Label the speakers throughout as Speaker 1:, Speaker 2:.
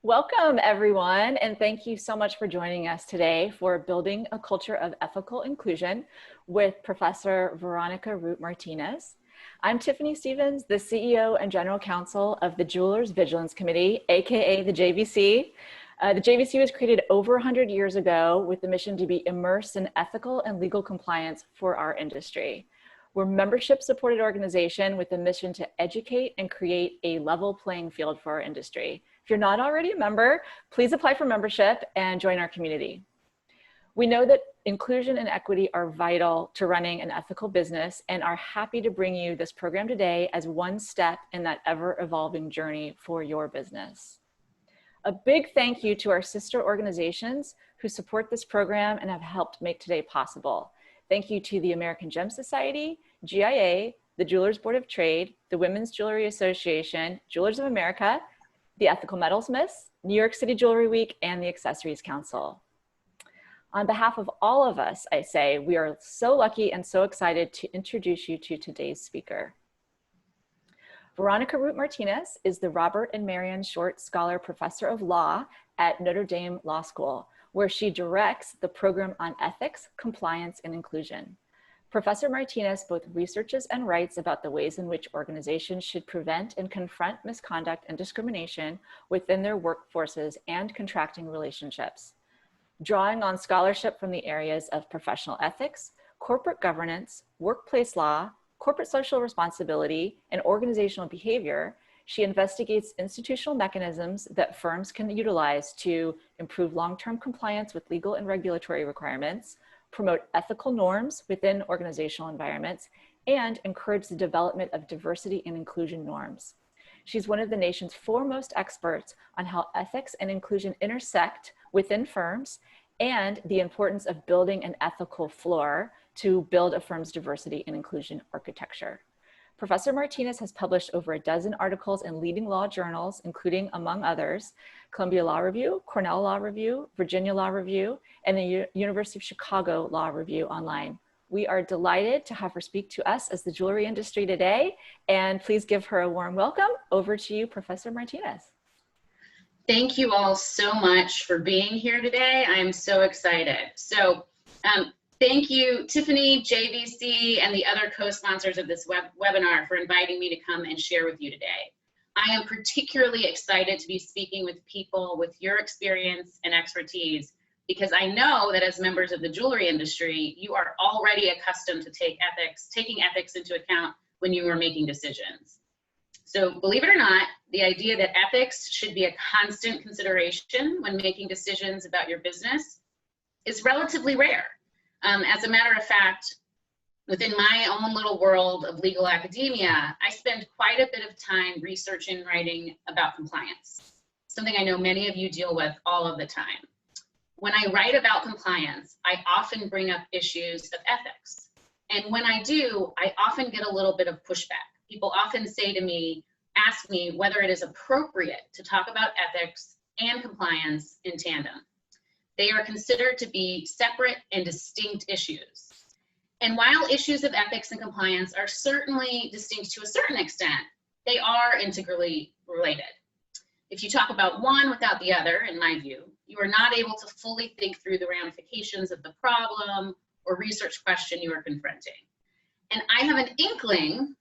Speaker 1: Welcome, everyone, and thank you so much for joining us today for Building a Culture of Ethical Inclusion with Professor Veronica Root Martinez. I'm Tiffany Stevens, the CEO and General Counsel of the Jewelers Vigilance Committee, aka the JVC. The JVC was created over 100 years ago with the mission to be immersed in ethical and legal compliance for our industry. We're a membership-supported organization with the mission to educate and create a level playing field for our industry. If you're not already a member, please apply for membership and join our community. We know that inclusion and equity are vital to running an ethical business and are happy to bring you this program today as one step in that ever-evolving journey for your business. A big thank you to our sister organizations who support this program and have helped make today possible. Thank you to the American Gem Society, GIA, the Jewelers Board of Trade, the Women's Jewelry Association, Jewelers of America, the Ethical Metalsmiths, New York City Jewelry Week, and the Accessories Council. On behalf of all of us, I say we are so lucky and so excited to introduce you to today's speaker. Veronica Root Martinez is the Robert and Marion Short Scholar Professor of Law at Notre Dame Law School, where she directs the program on ethics, compliance, and inclusion. Professor Martinez both researches and writes about the ways in which organizations should prevent and confront misconduct and discrimination within their workforces and contracting relationships. Drawing on scholarship from the areas of professional ethics, corporate governance, workplace law, corporate social responsibility, and organizational behavior, she investigates institutional mechanisms that firms can utilize to improve long-term compliance with legal and regulatory requirements, promote ethical norms within organizational environments, and encourage the development of diversity and inclusion norms. She's one of the nation's foremost experts on how ethics and inclusion intersect within firms and the importance of building an ethical floor to build a firm's diversity and inclusion architecture. Professor Martinez has published over a dozen articles in leading law journals, including, among others, Columbia Law Review, Cornell Law Review, Virginia Law Review, and the University of Chicago Law Review online. We are delighted to have her speak to us as the jewelry industry today, and please give her a warm welcome. Over to you, Professor Martinez.
Speaker 2: Thank you all so much for being here today. I am so excited. Thank you, Tiffany, JVC, and the other co-sponsors of this webinar for inviting me to come and share with you today. I am particularly excited to be speaking with people with your experience and expertise because I know that as members of the jewelry industry, you are already accustomed to taking ethics into account when you are making decisions. So believe it or not, the idea that ethics should be a constant consideration when making decisions about your business is relatively rare. As a matter of fact, within my own little world of legal academia, I spend quite a bit of time researching and writing about compliance, something I know many of you deal with all of the time. When I write about compliance, I often bring up issues of ethics. And when I do, I often get a little bit of pushback. People often say to me, ask me whether it is appropriate to talk about ethics and compliance in tandem. They are considered to be separate and distinct issues. And while issues of ethics and compliance are certainly distinct to a certain extent, they are integrally related. If you talk about one without the other, in my view, you are not able to fully think through the ramifications of the problem or research question you are confronting. And I have an inkling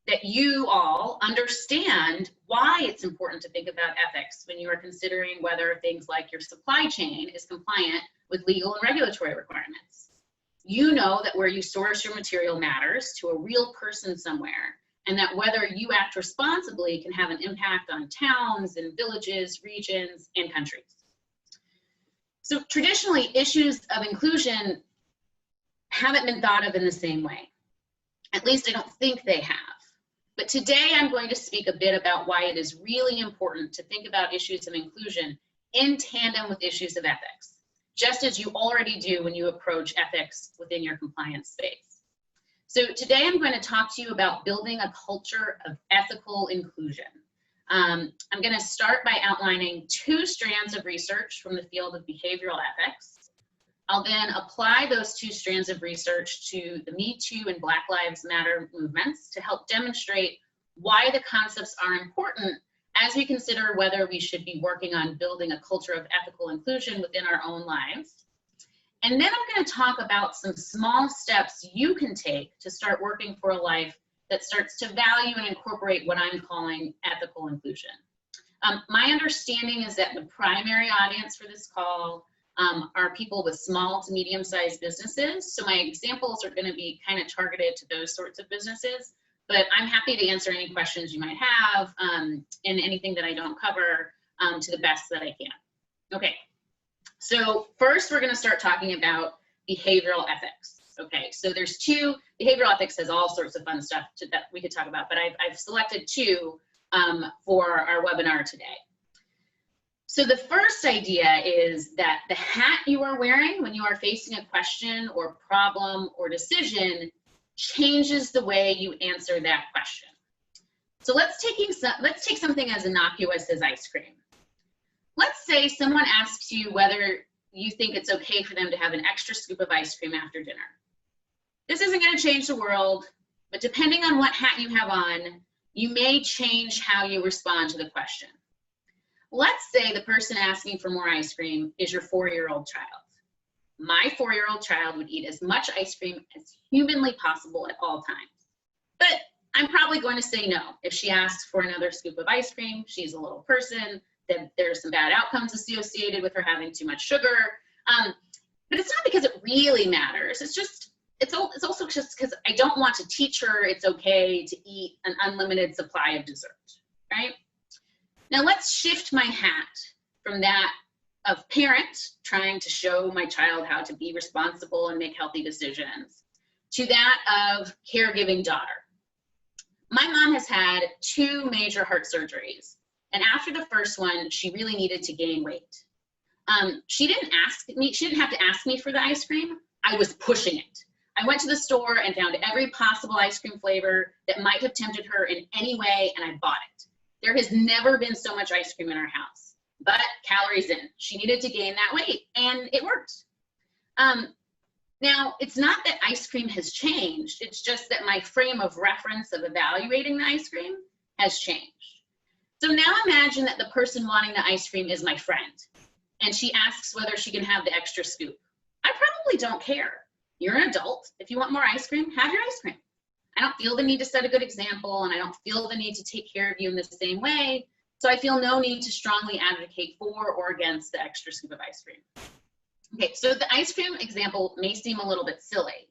Speaker 2: that you all understand why it's important to think about ethics when you are considering whether things like your supply chain is compliant with legal and regulatory requirements. You know that where you source your material matters to a real person somewhere, and that whether you act responsibly can have an impact on towns and villages, regions, and countries. So traditionally, issues of inclusion haven't been thought of in the same way. At least I don't think they have. But today I'm going to speak a bit about why it is really important to think about issues of inclusion in tandem with issues of ethics, just as you already do when you approach ethics within your compliance space. So today I'm going to talk to you about building a culture of ethical inclusion. I'm going to start by outlining two strands of research from the field of behavioral ethics. I'll then apply those two strands of research to the Me Too and Black Lives Matter movements to help demonstrate why the concepts are important as we consider whether we should be working on building a culture of ethical inclusion within our own lives. And then I'm going to talk about some small steps you can take to start working for a life that starts to value and incorporate what I'm calling ethical inclusion. My understanding is that the primary audience for this call are people with small to medium-sized businesses. So my examples are going to be kind of targeted to those sorts of businesses, but I'm happy to answer any questions you might have and anything that I don't cover to the best that I can. Okay, so first we're going to start talking about behavioral ethics. Okay, so there's two. Behavioral ethics has all sorts of fun stuff that we could talk about, but I've selected two for our webinar today. So the first idea is that the hat you are wearing when you are facing a question or problem or decision changes the way you answer that question. So let's take something as innocuous as ice cream. Let's say someone asks you whether you think it's okay for them to have an extra scoop of ice cream after dinner. This isn't going to change the world, but depending on what hat you have on, you may change how you respond to the question. Let's say the person asking for more ice cream is your 4-year-old child. My 4-year-old child would eat as much ice cream as humanly possible at all times. But I'm probably going to say no. If she asks for another scoop of ice cream, she's a little person, then there's some bad outcomes associated with her having too much sugar. But it's not because it really matters. It's also just because I don't want to teach her it's okay to eat an unlimited supply of dessert, right? Now let's shift my hat from that of parent trying to show my child how to be responsible and make healthy decisions to that of caregiving daughter. My mom has had 2 major heart surgeries, and after the first one, she really needed to gain weight. She didn't have to ask me for the ice cream. I was pushing it. I went to the store and found every possible ice cream flavor that might have tempted her in any way, and I bought it. There has never been so much ice cream in our house, but calories in. She needed to gain that weight, and it worked. Now, it's not that ice cream has changed. It's just that my frame of reference of evaluating the ice cream has changed. So now imagine that the person wanting the ice cream is my friend, and she asks whether she can have the extra scoop. I probably don't care. You're an adult. If you want more ice cream, have your ice cream. I don't feel the need to set a good example, and I don't feel the need to take care of you in the same way, so I feel no need to strongly advocate for or against the extra scoop of ice cream. Okay, so the ice cream example may seem a little bit silly,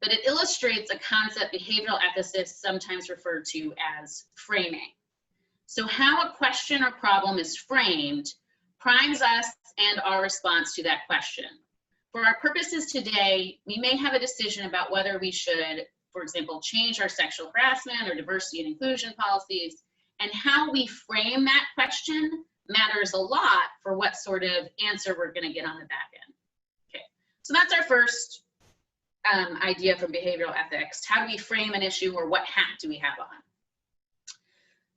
Speaker 2: but it illustrates a concept behavioral ethicists sometimes refer to as framing. So how a question or problem is framed primes us and our response to that question. For our purposes today, we may have a decision about whether we should, for example, change our sexual harassment or diversity and inclusion policies, and how we frame that question matters a lot for what sort of answer we're going to get on the back end. Okay, so that's our first idea from behavioral ethics. How do we frame an issue, or what hat do we have on?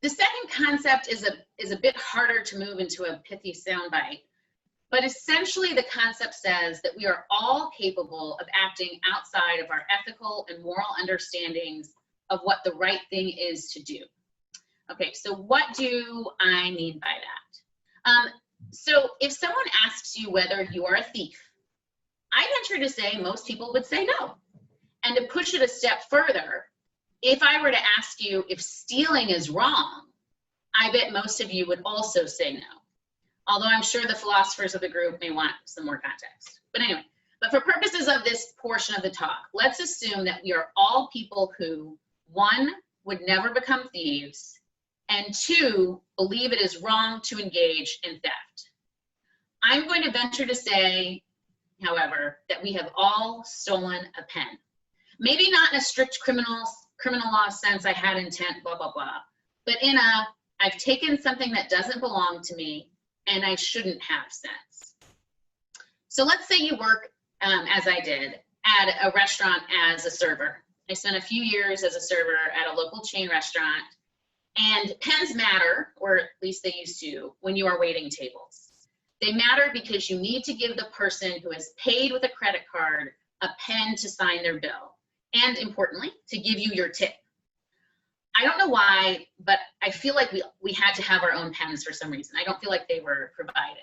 Speaker 2: The second concept is a bit harder to move into a pithy soundbite, but essentially the concept says that we are all capable of acting outside of our ethical and moral understandings of what the right thing is to do. Okay, so what do I mean by that? So if someone asks you whether you are a thief, I venture to say most people would say no. And to push it a step further, if I were to ask you if stealing is wrong, I bet most of you would also say no. Although I'm sure the philosophers of the group may want some more context. But anyway, but for purposes of this portion of the talk, let's assume that we are all people who, 1, would never become thieves, and 2, believe it is wrong to engage in theft. I'm going to venture to say, however, that we have all stolen a pen. Maybe not in a strict criminal law sense, I had intent, blah, blah, blah, but in a, I've taken something that doesn't belong to me and I shouldn't have sense. So let's say you work, as I did, at a restaurant as a server. I spent a few years as a server at a local chain restaurant, and pens matter, or at least they used to, when you are waiting tables. They matter because you need to give the person who has paid with a credit card a pen to sign their bill, and importantly, to give you your tip. I don't know why, but I feel like we had to have our own pens for some reason. I don't feel like they were provided.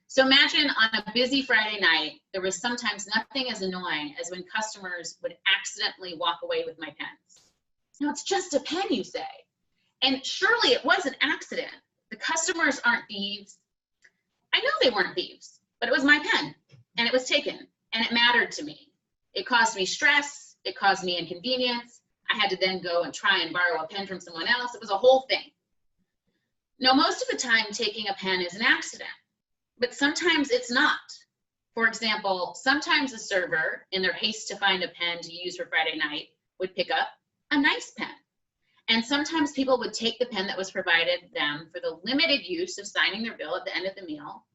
Speaker 2: So imagine on a busy Friday night, there was sometimes nothing as annoying as when customers would accidentally walk away with my pens. No, it's just a pen, you say. And surely it was an accident. The customers aren't thieves. I know they weren't thieves, but it was my pen and it was taken and it mattered to me. It caused me stress. It caused me inconvenience. I had to then go and try and borrow a pen from someone else. It was a whole thing. Now, most of the time taking a pen is an accident, but sometimes it's not. For example, sometimes a server, in their haste to find a pen to use for Friday night, would pick up a nice pen. And sometimes people would take the pen that was provided them for the limited use of signing their bill at the end of the meal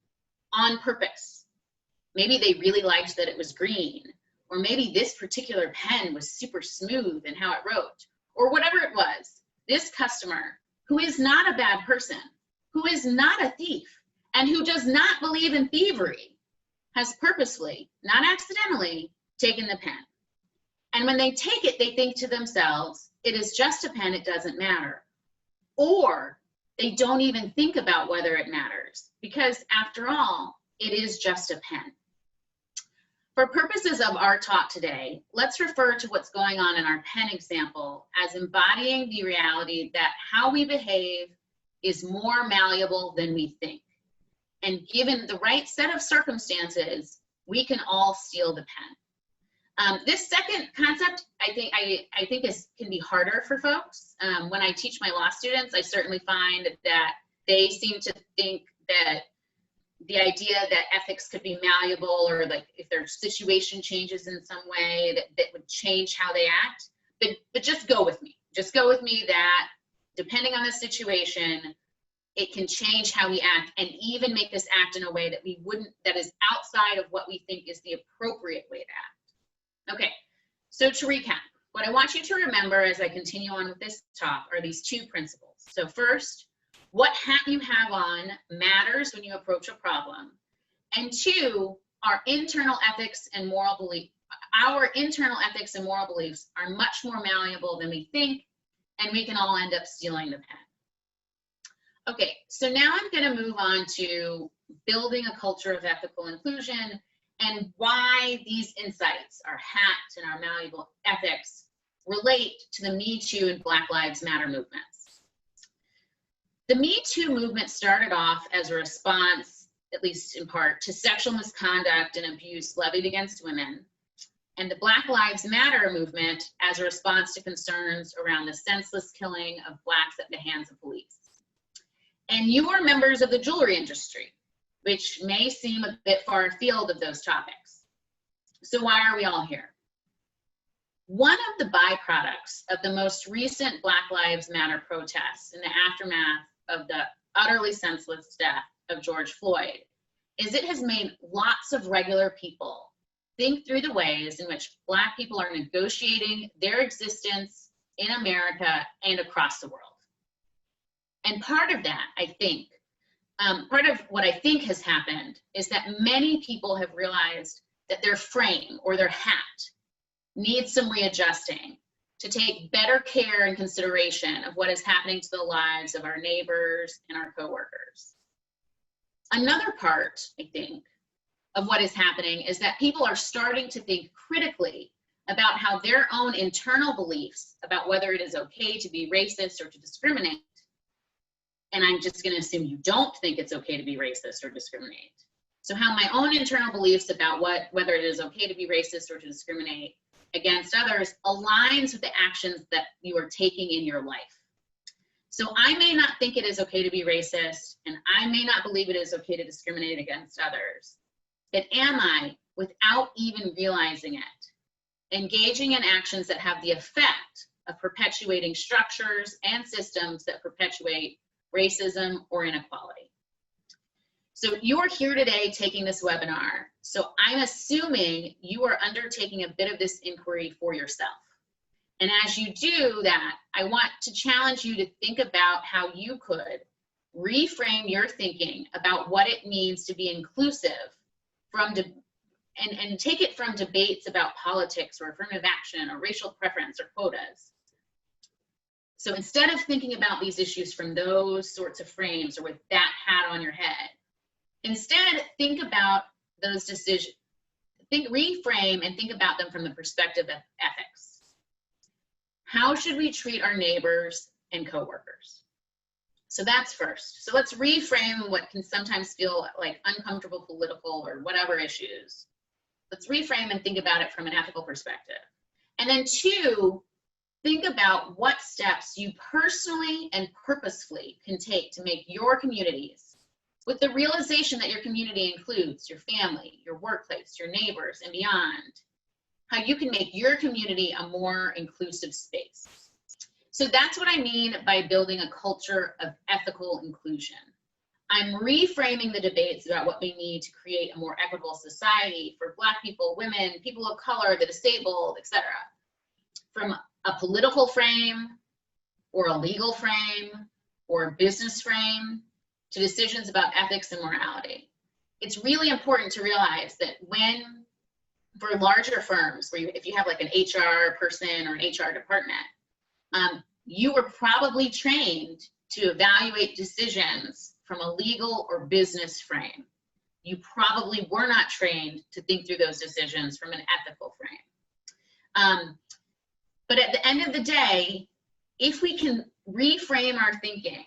Speaker 2: on purpose. Maybe they really liked that it was green, or maybe this particular pen was super smooth in how it wrote, or whatever it was. This customer, who is not a bad person, who is not a thief, and who does not believe in thievery, has purposefully, not accidentally, taken the pen. And when they take it, they think to themselves, it is just a pen, it doesn't matter. Or they don't even think about whether it matters, because after all, it is just a pen. For purposes of our talk today, let's refer to what's going on in our pen example as embodying the reality that how we behave is more malleable than we think. And given the right set of circumstances, we can all steal the pen. This second concept, I think can be harder for folks. When I teach my law students, I certainly find that they seem to think that the idea that ethics could be malleable, or like if their situation changes in some way that would change how they act. But just go with me. Just go with me that depending on the situation, it can change how we act and even make us act in a way that is outside of what we think is the appropriate way to act. Okay, so to recap, what I want you to remember as I continue on with this talk are these two principles. So first, what hat you have on matters when you approach a problem. And two, our internal ethics and moral beliefs are much more malleable than we think, and we can all end up stealing the pen. Okay, so now I'm going to move on to building a culture of ethical inclusion and why these insights, our hat and our malleable ethics, relate to the Me Too and Black Lives Matter movements. The Me Too movement started off as a response, at least in part, to sexual misconduct and abuse levied against women, and the Black Lives Matter movement as a response to concerns around the senseless killing of Blacks at the hands of police. And you are members of the jewelry industry, which may seem a bit far afield of those topics. So why are we all here? One of the byproducts of the most recent Black Lives Matter protests in the aftermath of the utterly senseless death of George Floyd is it has made lots of regular people think through the ways in which Black people are negotiating their existence in America and across the world. And part of that, I think, part of what I think has happened is that many people have realized that their frame or their hat needs some readjusting to take better care and consideration of what is happening to the lives of our neighbors and our coworkers. Another part, I think, of what is happening is that people are starting to think critically about how their own internal beliefs about whether it is okay to be racist or to discriminate, and I'm just going to assume you don't think it's okay to be racist or discriminate. So how my own internal beliefs about whether it is okay to be racist or to discriminate against others aligns with the actions that you are taking in your life. So I may not think it is okay to be racist, and I may not believe it is okay to discriminate against others. But am I, without even realizing it, engaging in actions that have the effect of perpetuating structures and systems that perpetuate racism or inequality? So you're here today taking this webinar. So I'm assuming you are undertaking a bit of this inquiry for yourself. And as you do that, I want to challenge you to think about how you could reframe your thinking about what it means to be inclusive and take it from debates about politics or affirmative action or racial preference or quotas. So instead of thinking about these issues from those sorts of frames or with that hat on your head, instead think about those decisions, reframe and think about them from the perspective of ethics. How should we treat our neighbors and coworkers? So that's first. So let's reframe what can sometimes feel like uncomfortable political or whatever issues. Let's reframe and think about it from an ethical perspective. And then two, think about what steps you personally and purposefully can take to make your communities, with the realization that your community includes your family, your workplace, your neighbors, and beyond, how you can make your community a more inclusive space. So that's what I mean by building a culture of ethical inclusion. I'm reframing the debates about what we need to create a more equitable society for Black people, women, people of color, the disabled, etc., from a political frame or a legal frame or a business frame to decisions about ethics and morality. It's really important to realize that when, for larger firms, where if you have like an HR person or an HR department, you were probably trained to evaluate decisions from a legal or business frame. You probably were not trained to think through those decisions from an ethical frame. But at the end of the day, if we can reframe our thinking,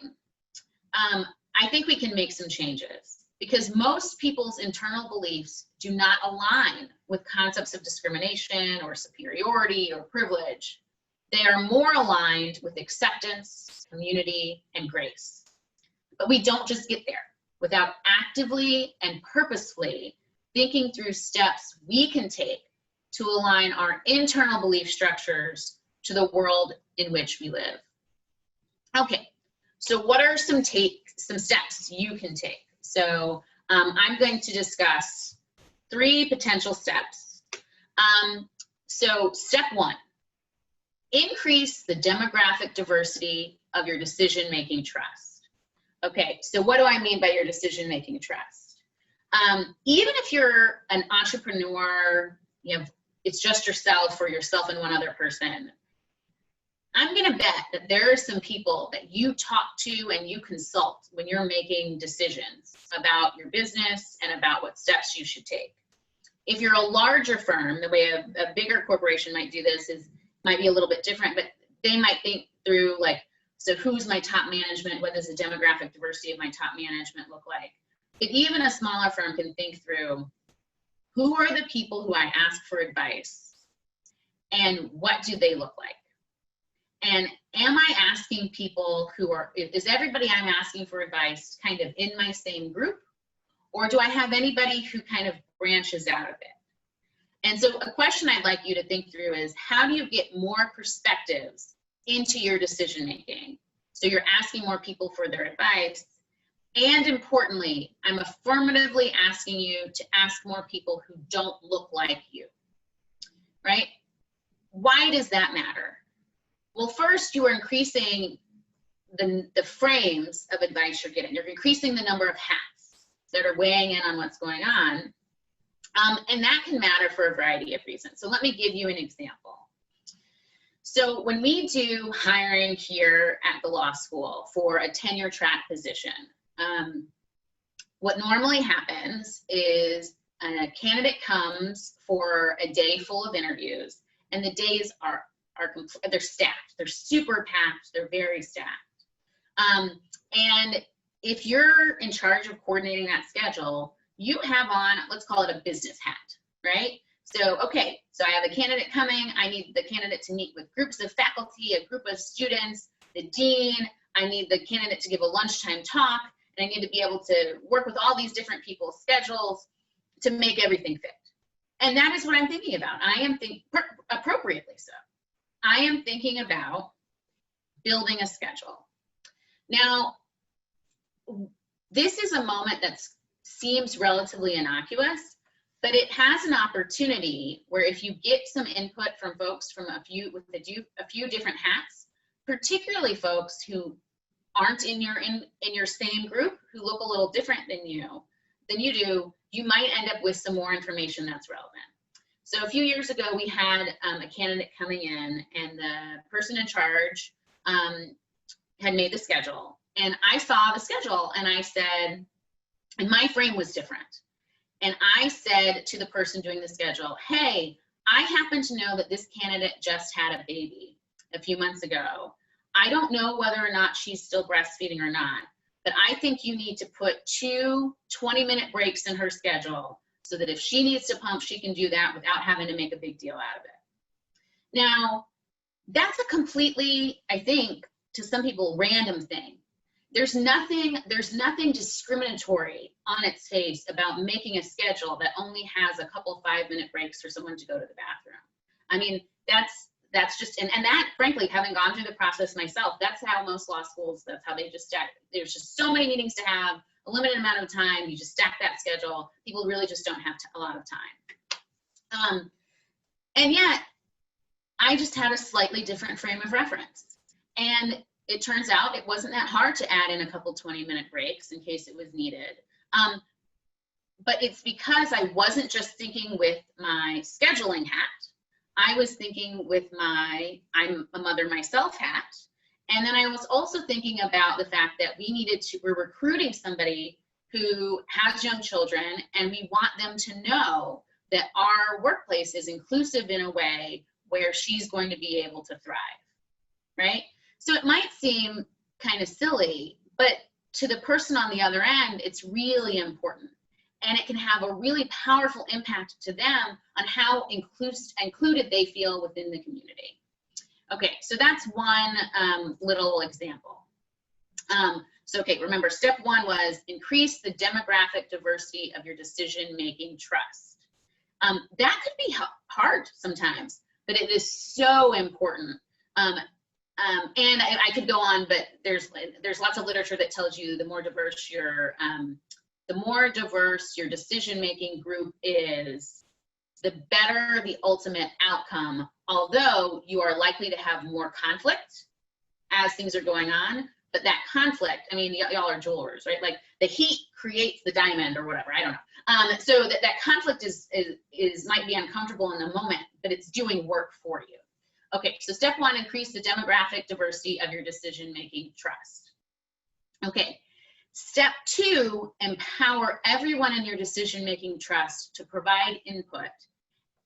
Speaker 2: I think we can make some changes, because most people's internal beliefs do not align with concepts of discrimination or superiority or privilege. They are more aligned with acceptance, community, and grace. But we don't just get there without actively and purposefully thinking through steps we can take to align our internal belief structures to the world in which we live. Okay, so what are some steps you can take? So I'm going to discuss 3 potential steps. So step 1, increase the demographic diversity of your decision-making trust. Okay, so what do I mean by your decision-making trust? Even if you're an entrepreneur, it's just yourself or yourself and one other person, I'm gonna bet that there are some people that you talk to and you consult when you're making decisions about your business and about what steps you should take. If you're a larger firm, the way a bigger corporation might do this might be a little bit different, but they might think through like, so who's my top management? What does the demographic diversity of my top management look like? But even a smaller firm can think through, who are the people who I ask for advice and what do they look like? And am I asking people is everybody I'm asking for advice kind of in my same group? Or do I have anybody who kind of branches out of it? And so a question I'd like you to think through is, how do you get more perspectives into your decision making? So you're asking more people for their advice. And importantly, I'm affirmatively asking you to ask more people who don't look like you, right? Why does that matter? Well, first, you are increasing the frames of advice you're getting. You're increasing the number of hats that are weighing in on what's going on. And that can matter for a variety of reasons. So let me give you an example. So when we do hiring here at the law school for a tenure track position, what normally happens is a candidate comes for a day full of interviews, and the days they're stacked. They're super packed. They're very stacked. And if you're in charge of coordinating that schedule, you have on, let's call it a business hat, right? So, okay, so I have a candidate coming. I need the candidate to meet with groups of faculty, a group of students, the dean. I need the candidate to give a lunchtime talk, and I need to be able to work with all these different people's schedules to make everything fit. And that is what I'm thinking about. I am thinking, appropriately so, I am thinking about building a schedule. Now, this is a moment that seems relatively innocuous, but it has an opportunity where if you get some input from folks from a few different hats, particularly folks who aren't in your same group, who look a little different than you do, you might end up with some more information that's relevant. So a few years ago, we had a candidate coming in, and the person in charge had made the schedule, and I saw the schedule, and I said, and my frame was different. And I said to the person doing the schedule, hey, I happen to know that this candidate just had a baby a few months ago. I don't know whether or not she's still breastfeeding or not, but I think you need to put 2 20-minute breaks in her schedule so that if she needs to pump, she can do that without having to make a big deal out of it. Now, that's a completely, I think, to some people, random thing. There's nothing discriminatory on its face about making a schedule that only has a couple 5-minute breaks for someone to go to the bathroom. I mean, that's just, and that, frankly, having gone through the process myself, that's how most law schools, that's how they just stack. There's just so many meetings to have, a limited amount of time, you just stack that schedule. People really just don't have a lot of time. And yet, I just had a slightly different frame of reference. And it turns out it wasn't that hard to add in a couple 20-minute breaks in case it was needed. But it's because I wasn't just thinking with my scheduling hat. I was thinking with my I'm a mother myself hat. And then I was also thinking about the fact that we're recruiting somebody who has young children, and we want them to know that our workplace is inclusive in a way where she's going to be able to thrive, right? So it might seem kind of silly, but to the person on the other end, it's really important. And it can have a really powerful impact to them on how included they feel within the community. Okay, so that's one little example. Okay, remember, step 1 was increase the demographic diversity of your decision-making trust. That could be hard sometimes, but it is so important. And I could go on, but there's lots of literature that tells you the more diverse your decision-making group is, the better the ultimate outcome, although you are likely to have more conflict as things are going on. But that conflict, I mean, y'all are jewelers, right? Like the heat creates the diamond or whatever, I don't know. So that conflict might be uncomfortable in the moment, but it's doing work for you. Okay, so step 1, increase the demographic diversity of your decision-making trust. Okay, step 2, empower everyone in your decision-making trust to provide input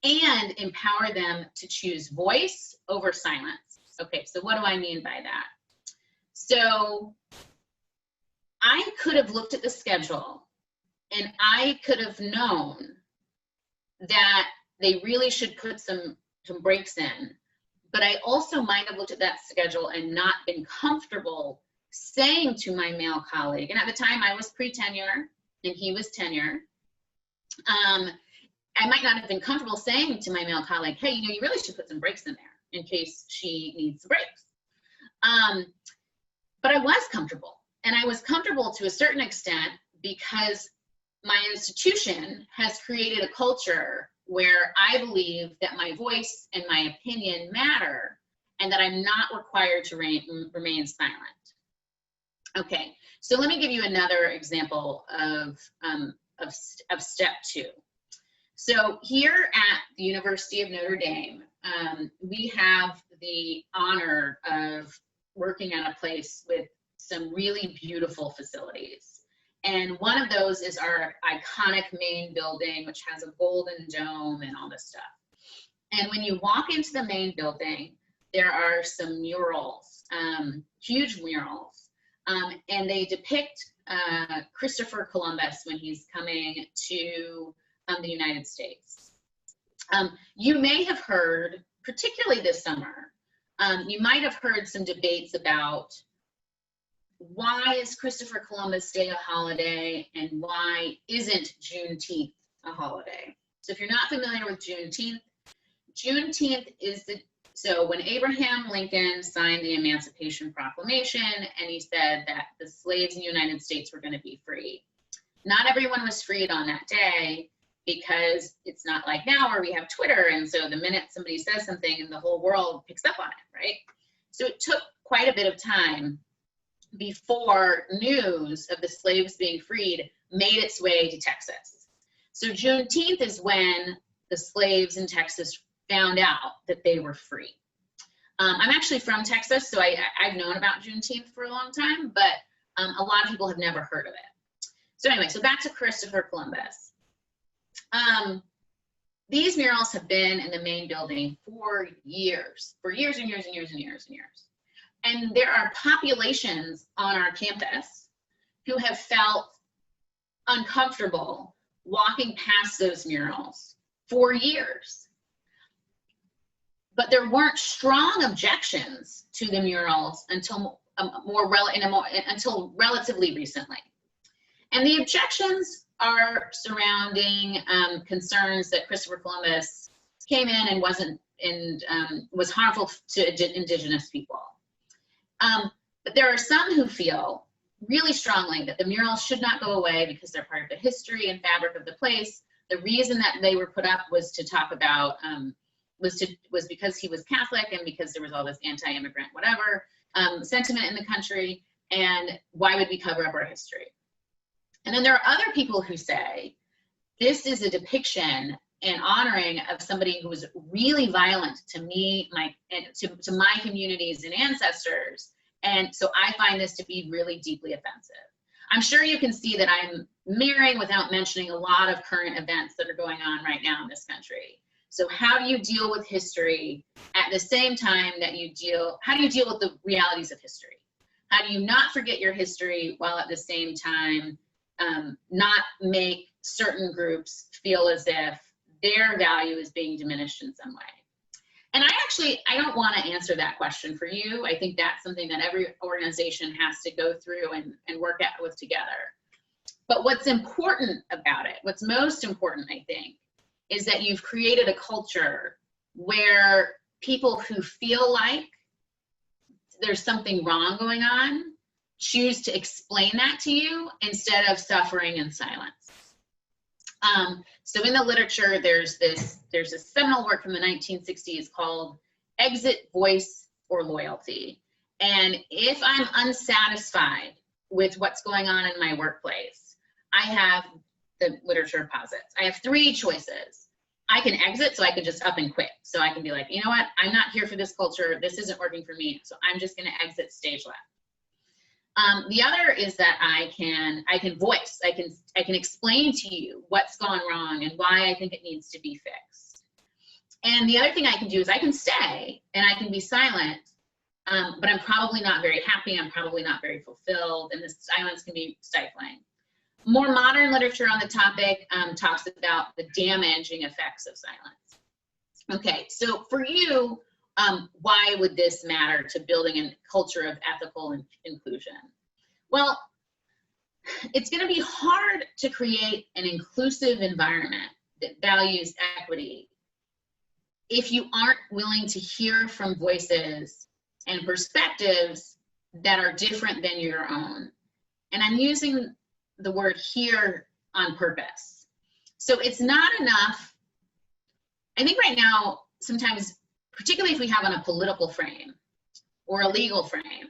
Speaker 2: and empower them to choose voice over silence. Okay, so what do I mean by that? So I could have looked at the schedule and I could have known that they really should put some breaks in. But I also might have looked at that schedule and not been comfortable saying to my male colleague, and at the time I was pre-tenure and he was tenure, I might not have been comfortable saying to my male colleague, hey, you really should put some breaks in there in case she needs breaks. But I was comfortable, and I was comfortable to a certain extent because my institution has created a culture where I believe that my voice and my opinion matter and that I'm not required to remain silent. Okay, so let me give you another example of step 2. So here at the University of Notre Dame, we have the honor of working at a place with some really beautiful facilities. And one of those is our iconic main building, which has a golden dome and all this stuff. And when you walk into the main building, there are some murals, huge murals, and they depict Christopher Columbus when he's coming to the United States. You may have heard, particularly this summer, you might have heard some debates about why is Christopher Columbus Day a holiday and why isn't Juneteenth a holiday? So if you're not familiar with Juneteenth, Juneteenth is so when Abraham Lincoln signed the Emancipation Proclamation and he said that the slaves in the United States were going to be free. Not everyone was freed on that day because it's not like now where we have Twitter, and so the minute somebody says something and the whole world picks up on it, right? So it took quite a bit of time before news of the slaves being freed made its way to Texas. So Juneteenth is when the slaves in Texas found out that they were free. I'm actually from Texas, so I've known about Juneteenth for a long time, but a lot of people have never heard of it. So anyway, so back to Christopher Columbus. These murals have been in the main building for years and years and years and years and years. And there are populations on our campus who have felt uncomfortable walking past those murals for years. But there weren't strong objections to the murals until until relatively recently. And the objections are surrounding concerns that Christopher Columbus came in and was harmful to indigenous people. But there are some who feel really strongly that the murals should not go away because they're part of the history and fabric of the place. The reason that they were put up was to talk about, was because he was Catholic and because there was all this anti-immigrant whatever sentiment in the country, and why would we cover up our history? And then there are other people who say, this is a depiction and honoring of somebody who was really violent to me, to my communities and ancestors. And so I find this to be really deeply offensive. I'm sure you can see that I'm mirroring without mentioning a lot of current events that are going on right now in this country. So how do you deal with history at the same time that how do you deal with the realities of history? How do you not forget your history while at the same time not make certain groups feel as if their value is being diminished in some way? And I don't want to answer that question for you. I think that's something that every organization has to go through and work out with together. But what's important about it, what's most important, I think, is that you've created a culture where people who feel like there's something wrong going on choose to explain that to you instead of suffering in silence. So in the literature, there's a seminal work from the 1960s called Exit, Voice, or Loyalty. And if I'm unsatisfied with what's going on in my workplace, I have, the literature posits, I have three choices. I can exit, so I can just up and quit. So I can be like, you know what, I'm not here for this culture, this isn't working for me, so I'm just gonna exit stage left. The other is that I can voice, I can explain to you what's gone wrong and why I think it needs to be fixed. And the other thing I can do is I can stay and I can be silent, but I'm probably not very happy, I'm probably not very fulfilled, and the silence can be stifling. More modern literature on the topic talks about the damaging effects of silence. Okay, so for you, why would this matter to building a culture of ethical inclusion? Well, it's going to be hard to create an inclusive environment that values equity if you aren't willing to hear from voices and perspectives that are different than your own. And I'm using the word hear on purpose. So it's not enough. I think right now, sometimes, particularly if we have on a political frame or a legal frame,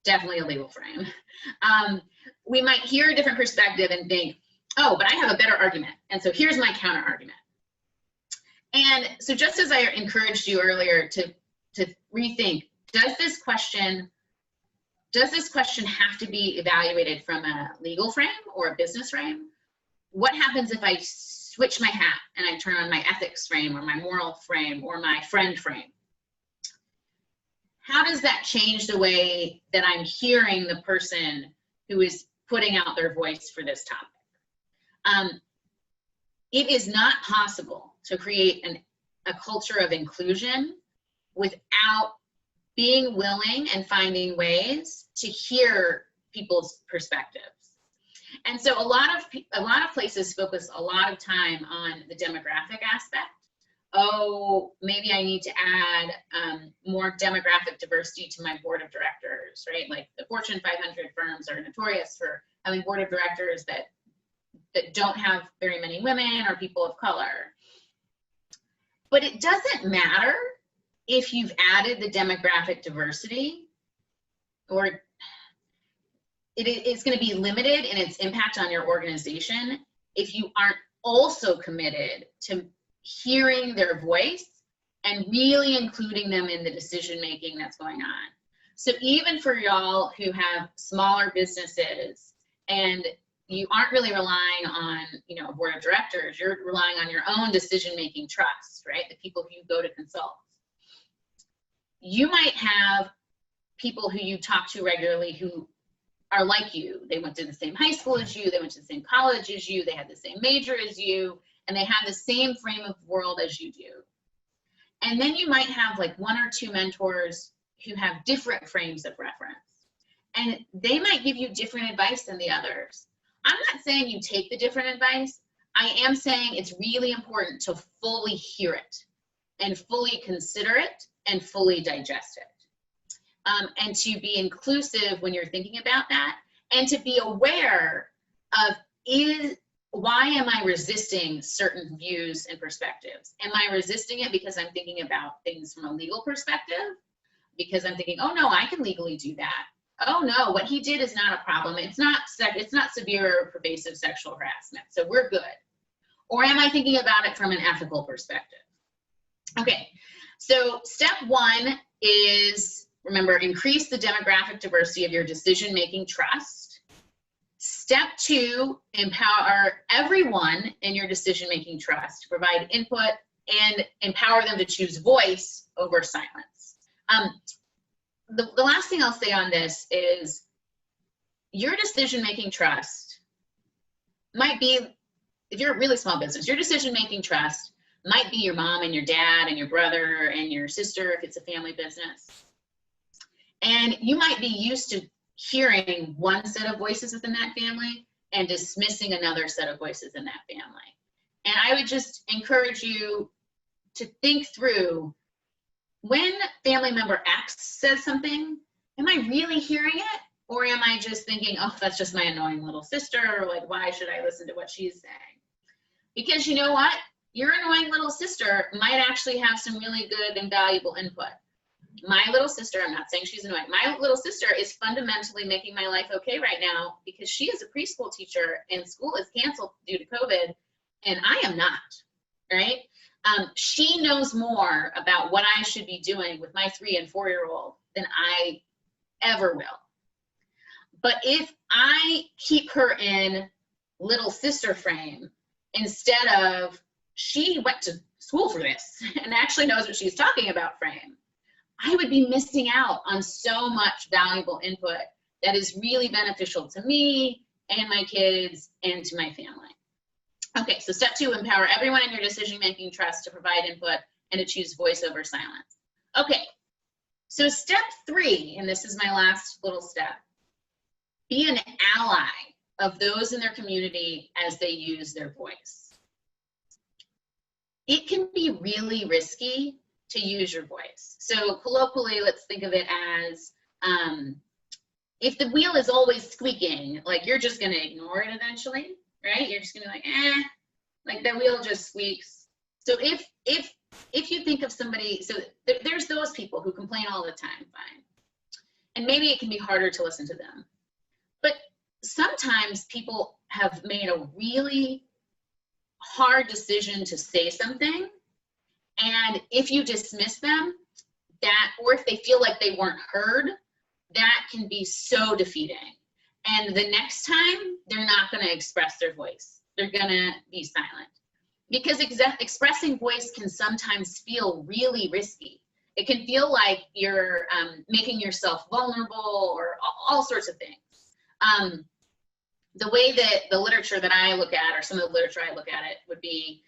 Speaker 2: definitely a legal frame, we might hear a different perspective and think, oh, but I have a better argument. And so here's my counter argument. And so just as I encouraged you earlier to rethink, does this question have to be evaluated from a legal frame or a business frame? What happens if I switch my hat and I turn on my ethics frame or my moral frame or my friend frame? How does that change the way that I'm hearing the person who is putting out their voice for this topic? It is not possible to create a culture of inclusion without being willing and finding ways to hear people's perspectives. And so a lot of places focus a lot of time on the demographic aspect. Oh, maybe I need to add more demographic diversity to my board of directors, right? Like the Fortune 500 firms are notorious for having board of directors that don't have very many women or people of color. But it doesn't matter if you've added the demographic diversity, or it's going to be limited in its impact on your organization if you aren't also committed to hearing their voice and really including them in the decision making that's going on. So even for y'all who have smaller businesses and you aren't really relying on, a board of directors, you're relying on your own decision-making trust, right? The people who you go to consult. You might have people who you talk to regularly who are like you. They went to the same high school as you, they went to the same college as you, they had the same major as you, and they have the same frame of world as you do. And then you might have like one or two mentors who have different frames of reference. And they might give you different advice than the others. I'm not saying you take the different advice. I am saying it's really important to fully hear it and fully consider it and fully digest it. And to be inclusive when you're thinking about that, and to be aware of why am I resisting certain views and perspectives? Am I resisting it because I'm thinking about things from a legal perspective? Because I'm thinking, oh no, I can legally do that. Oh no, what he did is not a problem. It's not severe or pervasive sexual harassment, so we're good. Or am I thinking about it from an ethical perspective? Okay, so step one is, remember, increase the demographic diversity of your decision-making trust. Step two, empower everyone in your decision-making trust to provide input and empower them to choose voice over silence. The last thing I'll say on this is your decision-making trust might be, if you're a really small business, your decision-making trust might be your mom and your dad and your brother and your sister if it's a family business. And you might be used to hearing one set of voices within that family and dismissing another set of voices in that family. And I would just encourage you to think through, when family member X says something, am I really hearing it? Or am I just thinking, oh, that's just my annoying little sister, or like, why should I listen to what she's saying? Because you know what? Your annoying little sister might actually have some really good and valuable input. My little sister, I'm not saying she's annoying, my little sister is fundamentally making my life okay right now because she is a preschool teacher and school is canceled due to COVID, and I am not, right? She knows more about what I should be doing with my 3- and 4-year-old than I ever will. But if I keep her in little sister frame instead of she went to school for this and actually knows what she's talking about frame, I would be missing out on so much valuable input that is really beneficial to me and my kids and to my family. Okay, so step two, empower everyone in your decision-making trust to provide input and to choose voice over silence. Okay, so step three, and this is my last little step, be an ally of those in their community as they use their voice. It can be really risky to use your voice. So colloquially, let's think of it as, if the wheel is always squeaking, like you're just gonna ignore it eventually, right? You're just gonna be like, like the wheel just squeaks. So if you think of somebody, so there's those people who complain all the time, fine. And maybe it can be harder to listen to them. But sometimes people have made a really hard decision to say something, and if you dismiss them, or if they feel like they weren't heard, that can be so defeating. And the next time, they're not going to express their voice. They're going to be silent. Because expressing voice can sometimes feel really risky. It can feel like you're making yourself vulnerable or all sorts of things. The way that the literature that I look at, or some of the literature I look at it, would be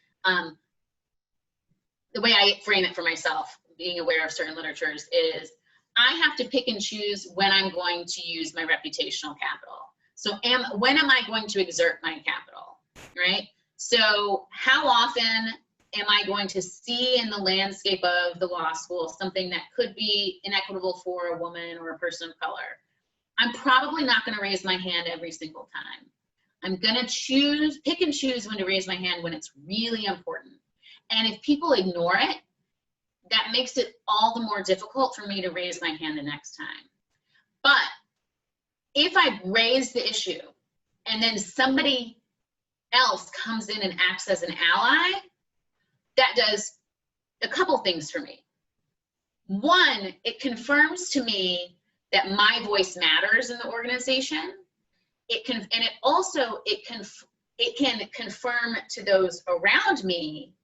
Speaker 2: the way I frame it for myself, being aware of certain literatures, is I have to pick and choose when I'm going to use my reputational capital. So when am I going to exert my capital, right? So how often am I going to see in the landscape of the law school something that could be inequitable for a woman or a person of color? I'm probably not going to raise my hand every single time. I'm going to pick and choose when to raise my hand when it's really important. And if people ignore it, that makes it all the more difficult for me to raise my hand the next time. But if I raise the issue and then somebody else comes in and acts as an ally, that does a couple things for me. One, it confirms to me that my voice matters in the organization. It can confirm to those around me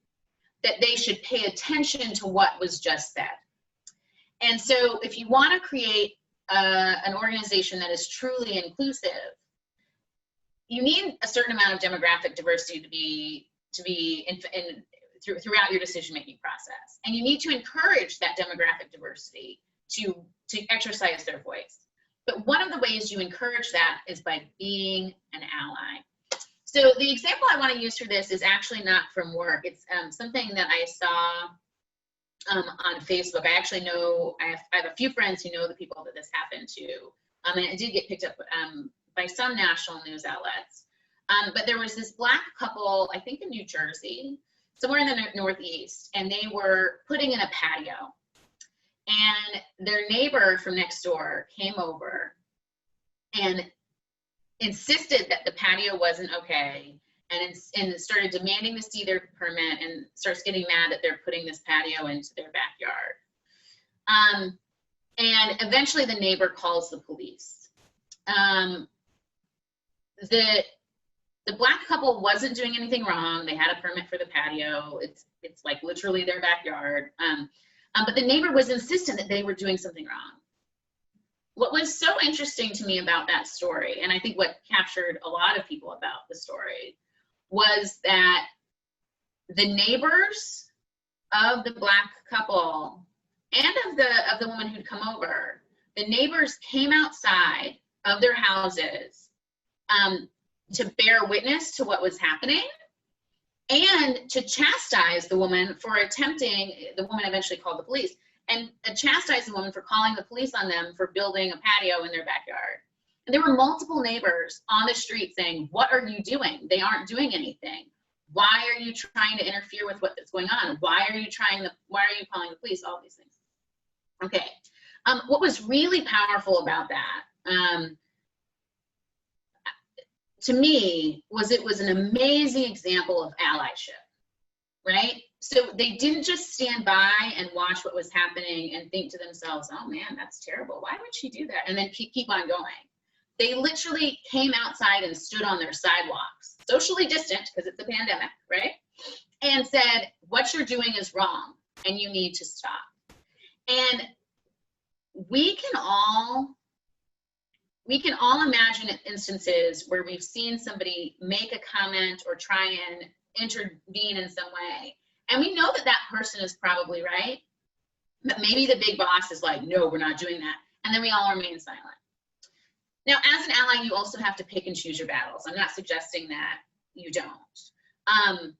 Speaker 2: that they should pay attention to what was just said. And so if you want to create an organization that is truly inclusive, you need a certain amount of demographic diversity to be throughout your decision-making process. And you need to encourage that demographic diversity to exercise their voice. But one of the ways you encourage that is by being an ally. So the example I want to use for this is actually not from work. It's something that I saw on Facebook. I actually know, I have a few friends who know the people that this happened to. And it did get picked up by some national news outlets. But there was this Black couple, I think in New Jersey, somewhere in the Northeast, and they were putting in a patio. And their neighbor from next door came over and insisted that the patio wasn't okay, and started demanding to see their permit, and starts getting mad that they're putting this patio into their backyard. And eventually the neighbor calls the police. The Black couple wasn't doing anything wrong. They had a permit for the patio. It's like literally their backyard. But the neighbor was insistent that they were doing something wrong. What was so interesting to me about that story, and I think what captured a lot of people about the story, was that the neighbors of the Black couple and of the woman who'd come over, the neighbors came outside of their houses to bear witness to what was happening and to chastise the woman for attempting, the woman eventually called the police, and chastise the woman for calling the police on them for building a patio in their backyard. And there were multiple neighbors on the street saying, what are you doing? They aren't doing anything. Why are you trying to interfere with what's going on? Why are you calling the police? All these things. Okay. What was really powerful about that, to me, was it was an amazing example of allyship, right? So they didn't just stand by and watch what was happening and think to themselves, oh man, that's terrible. Why would she do that? And then keep on going. They literally came outside and stood on their sidewalks, socially distant because it's a pandemic, right? And said, what you're doing is wrong and you need to stop. And we can all imagine instances where we've seen somebody make a comment or try and intervene in some way. And we know that that person is probably right, but maybe the big boss is like, no, we're not doing that. And then we all remain silent. Now, as an ally, you also have to pick and choose your battles. I'm not suggesting that you don't.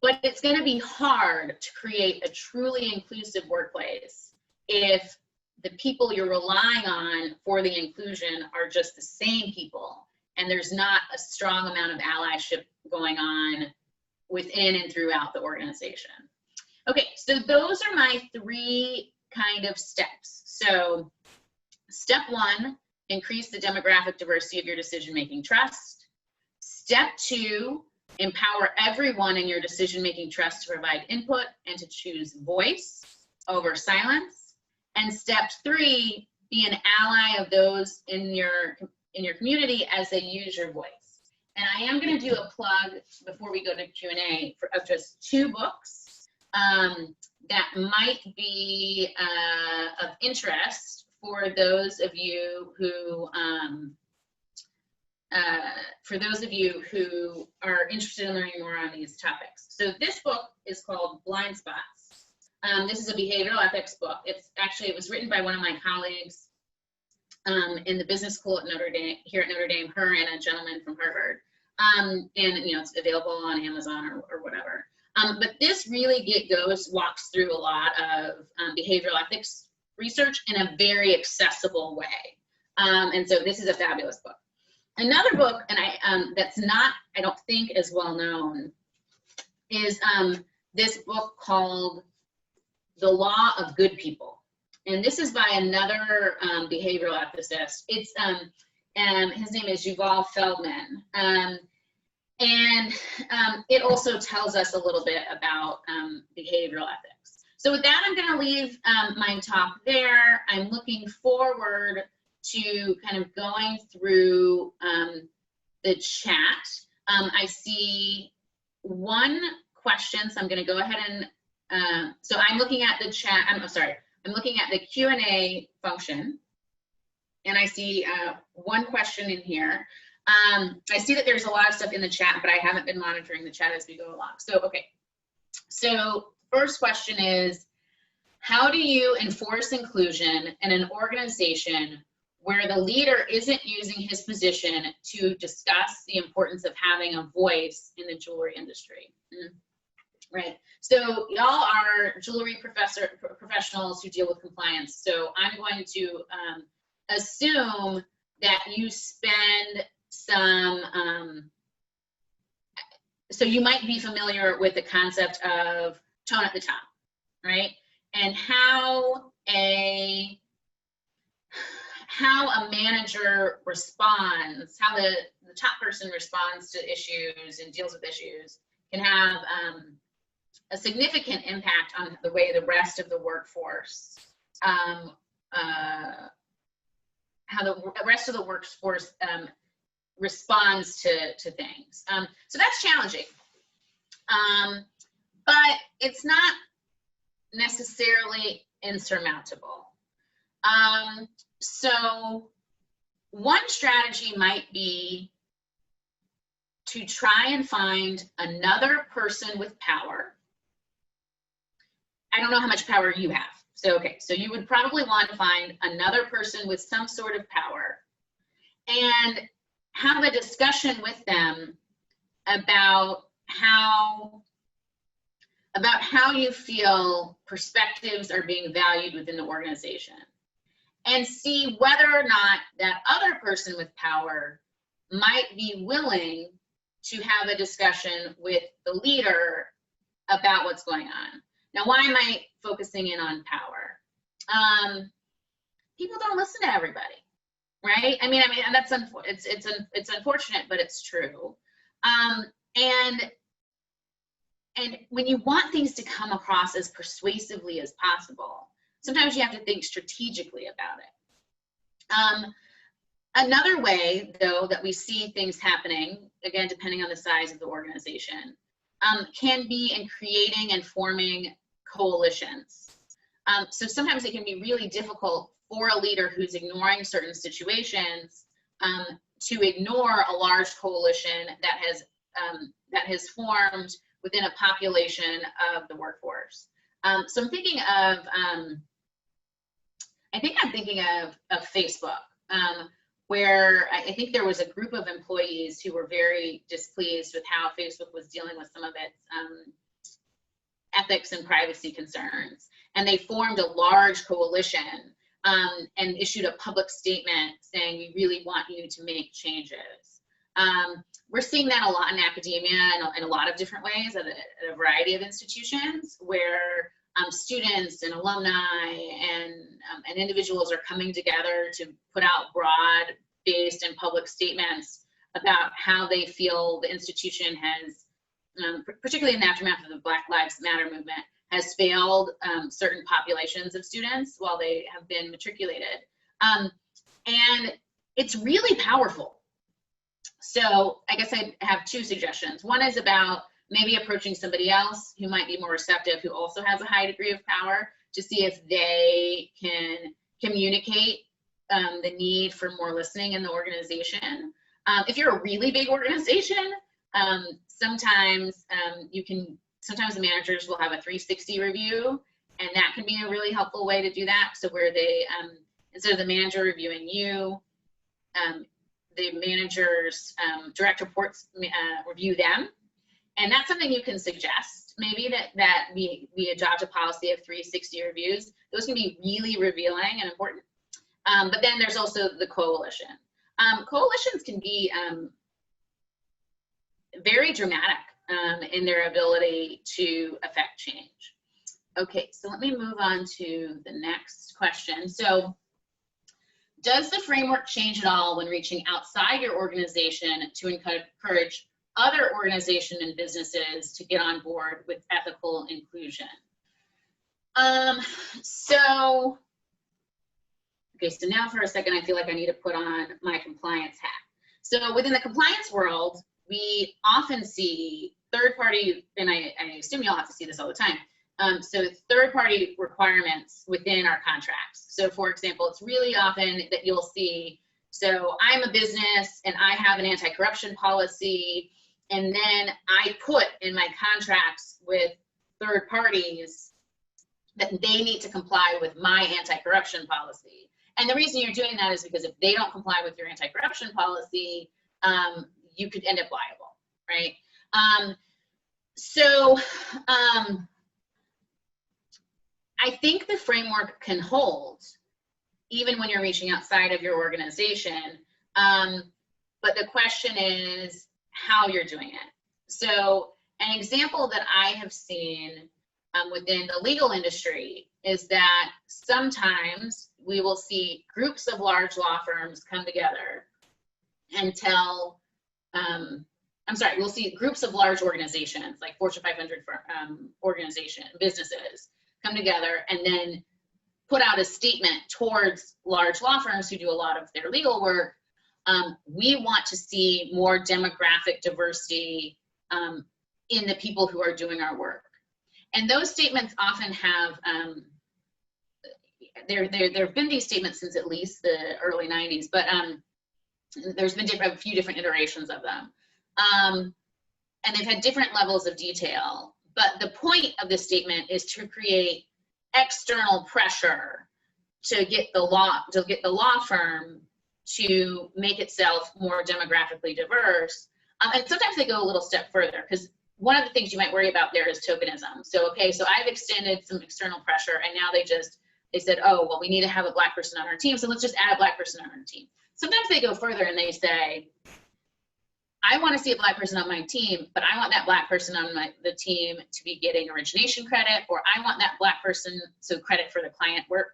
Speaker 2: But it's going to be hard to create a truly inclusive workplace if the people you're relying on for the inclusion are just the same people, and there's not a strong amount of allyship going on within and throughout the organization. Okay, so those are my three kind of steps. So step one, increase the demographic diversity of your decision-making trust. Step two, empower everyone in your decision-making trust to provide input and to choose voice over silence. And step three, be an ally of those in your community as they use your voice. And I am going to do a plug before we go to Q&A of just two books that might be of interest for those of you who are interested in learning more on these topics. So this book is called Blind Spots. This is a behavioral ethics book. It was written by one of my colleagues in the business school at Notre Dame, her and a gentleman from Harvard. And it's available on Amazon or whatever. But this really walks through a lot of behavioral ethics research in a very accessible way. And so this is a fabulous book. Another book, and that's not, I don't think, as well known, is this book called The Law of Good People. And this is by another behavioral ethicist. It's his name is Yuval Feldman. And it also tells us a little bit about behavioral ethics. So with that, I'm going to leave my talk there. I'm looking forward to kind of going through the chat. I see one question, so I'm going to go ahead and, so I'm looking at the chat, I'm sorry, I'm looking at the Q&A function, and I see one question in here. I see that there's a lot of stuff in the chat, but I haven't been monitoring the chat as we go along. So, okay. So first question is, how do you enforce inclusion in an organization where the leader isn't using his position to discuss the importance of having a voice in the jewelry industry? Right. So y'all are jewelry professionals who deal with compliance. So I'm going to assume that you spend some, so you might be familiar with the concept of tone at the top, right? And how a manager responds, how the top person responds to issues and deals with issues can have a significant impact on the way the rest of the workforce, how the rest of the workforce responds to things. So that's challenging, but it's not necessarily insurmountable. So one strategy might be to try and find another person with power. I don't know how much power you have. So, okay, so you would probably want to find another person with some sort of power and have a discussion with them about how you feel perspectives are being valued within the organization, and see whether or not that other person with power might be willing to have a discussion with the leader about what's going on. Now, why am I focusing in on power? People don't listen to everybody, right? I mean, and that's it's unfortunate, but it's true. And when you want things to come across as persuasively as possible, sometimes you have to think strategically about it. Another way, though, that we see things happening, again, depending on the size of the organization, can be in creating and forming coalitions. So sometimes it can be really difficult for a leader who's ignoring certain situations to ignore a large coalition that has formed within a population of the workforce. So I'm thinking of, I think I'm thinking of Facebook, where I think there was a group of employees who were very displeased with how Facebook was dealing with some of its ethics and privacy concerns. And they formed a large coalition and issued a public statement saying, we really want you to make changes. We're seeing that a lot in academia in a lot of different ways at a variety of institutions where students and alumni and individuals are coming together to put out broad-based and public statements about how they feel the institution has, particularly in the aftermath of the Black Lives Matter movement, has failed certain populations of students while they have been matriculated. And it's really powerful. So I guess I have two suggestions. One is about maybe approaching somebody else who might be more receptive, who also has a high degree of power, to see if they can communicate the need for more listening in the organization. If you're a really big organization, sometimes sometimes the managers will have a 360 review, and that can be a really helpful way to do that. So where they, instead of the manager reviewing you, the manager's direct reports review them. And that's something you can suggest, maybe that we adopt a policy of 360 reviews. Those can be really revealing and important. But then there's also the coalition. Coalitions can be very dramatic in their ability to affect change. Okay, so let me move on to the next question. So, does the framework change at all when reaching outside your organization to encourage other organizations and businesses to get on board with ethical inclusion? So now for a second, I feel like I need to put on my compliance hat. So within the compliance world, we often see third-party, and I assume you all have to see this all the time, so third-party requirements within our contracts. So for example, it's really often that you'll see, so I'm a business and I have an anti-corruption policy, and then I put in my contracts with third parties that they need to comply with my anti-corruption policy. And the reason you're doing that is because if they don't comply with your anti-corruption policy, you could end up liable, right? I think the framework can hold even when you're reaching outside of your organization. But the question is how you're doing it. So an example that I have seen within the legal industry is that sometimes we will see groups of large law firms come together and tell, we'll see groups of large organizations, like Fortune 500 businesses come together and then put out a statement towards large law firms who do a lot of their legal work. We want to see more demographic diversity in the people who are doing our work. And those statements often have, there have been these statements since at least the early 90s, but there's been a few different iterations of them. And they've had different levels of detail. But the point of this statement is to create external pressure to get the law firm to make itself more demographically diverse. And sometimes they go a little step further, because one of the things you might worry about there is tokenism. So, okay, so I've extended some external pressure, and now they said, oh, well, we need to have a Black person on our team, so let's just add a Black person on our team. Sometimes they go further and they say, I want to see a Black person on my team, but I want that Black person on the team to be getting origination credit, or I want that Black person, so credit for the client work,